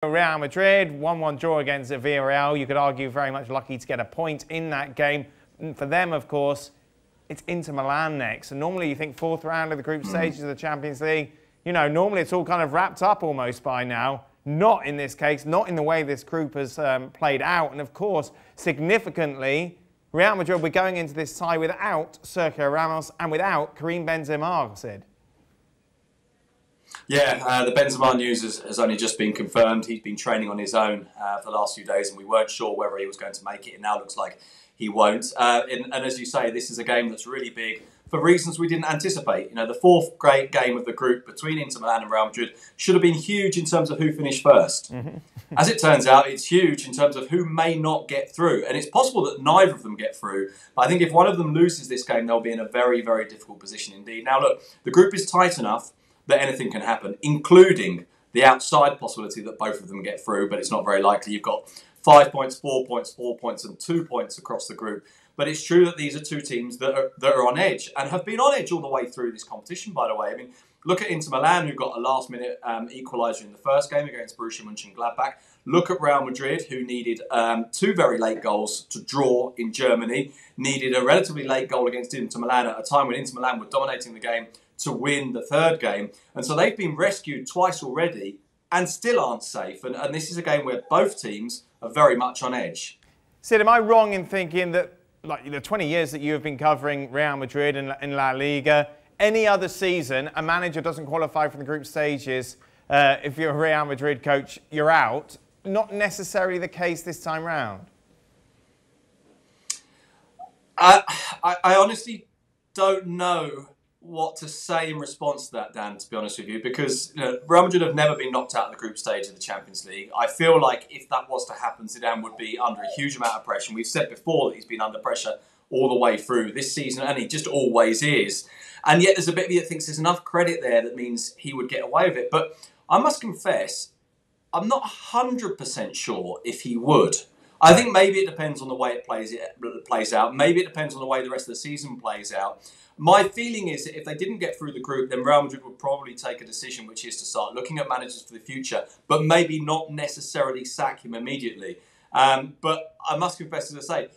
Real Madrid, 1-1 draw against Villarreal. You could argue very much lucky to get a point in that game. And for them, of course, it's Inter Milan next. And normally you think fourth round of the group stages of the Champions League, you know, normally it's all kind of wrapped up almost by now. Not in this case, not in the way this group has played out. And of course, significantly, Real Madrid were going into this tie without Sergio Ramos and without Karim Benzema, Sid. Yeah, the Benzema news has only just been confirmed. He's been training on his own for the last few days, and we weren't sure whether he was going to make it. It now looks like he won't. And as you say, this is a game that's really big for reasons we didn't anticipate. You know, the fourth great game of the group between Inter Milan and Real Madrid should have been huge in terms of who finished first. As it turns out, it's huge in terms of who may not get through. And it's possible that neither of them get through. But I think if one of them loses this game, they'll be in a very, very difficult position indeed. Now, look, the group is tight enough that anything can happen, including the outside possibility that both of them get through, but it's not very likely. You've got 5 points, 4 points, 4 points, and 2 points across the group. But it's true that these are two teams that are on edge, and have been on edge all the way through this competition, by the way. I mean, look at Inter Milan, who got a last-minute equaliser in the first game against Borussia Monchengladbach. Look at Real Madrid, who needed 2 very late goals to draw in Germany, needed a relatively late goal against Inter Milan at a time when Inter Milan were dominating the game to win the third game. And so they've been rescued twice already and still aren't safe. And this is a game where both teams are very much on edge. Sid, am I wrong in thinking that, like the 20 years that you have been covering Real Madrid in La Liga, any other season, a manager doesn't qualify for the group stages, if you're a Real Madrid coach, you're out? Not necessarily the case this time round. I honestly don't know what to say in response to that, Dan, to be honest with you, because Real Madrid have never been knocked out of the group stage of the Champions League. I feel like if that was to happen, Zidane would be under a huge amount of pressure. And we've said before that he's been under pressure all the way through this season, and he just always is. And yet there's a bit of you that thinks there's enough credit there that means he would get away with it. But I must confess, I'm not 100% sure if he would. I think maybe it depends on the way it plays out. Maybe it depends on the way the rest of the season plays out. My feeling is that if they didn't get through the group, then Real Madrid would probably take a decision, which is to start looking at managers for the future, but maybe not necessarily sack him immediately. But I must confess, as I say,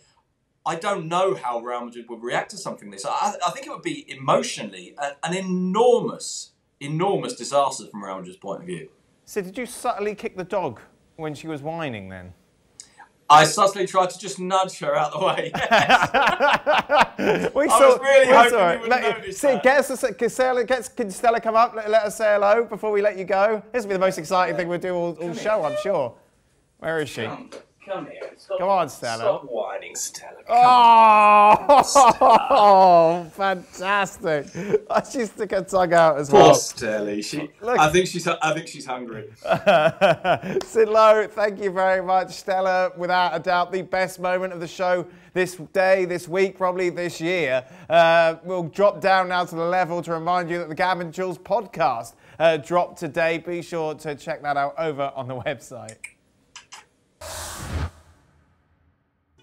I don't know how Real Madrid would react to something like this. I think it would be emotionally an enormous, enormous disaster from Real Madrid's point of view. So did you subtly kick the dog when she was whining then? I subtly tried to just nudge her out the way. Yes. I was really hoping you would notice that. Can Stella come up? Let us say hello before we let you go. This will be the most exciting thing we'll do all show, I'm sure. Where is she? Come here. Come on, Stella. Stop whining, Stella. Oh, fantastic! She stuck her tongue out as well. Poor Stella. I think she's hungry. Sid Lowe, thank you very much, Stella. Without a doubt, the best moment of the show this day, this week, probably this year. We'll drop down now to the level to remind you that the Gab and Jules podcast dropped today. Be sure to check that out over on the website.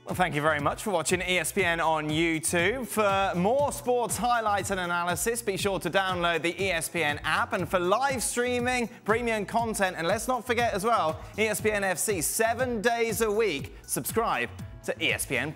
Well, thank you very much for watching ESPN on YouTube. For more sports highlights and analysis, be sure to download the ESPN app. And for live streaming, premium content, and let's not forget as well, ESPN FC 7 days a week, subscribe to ESPN+.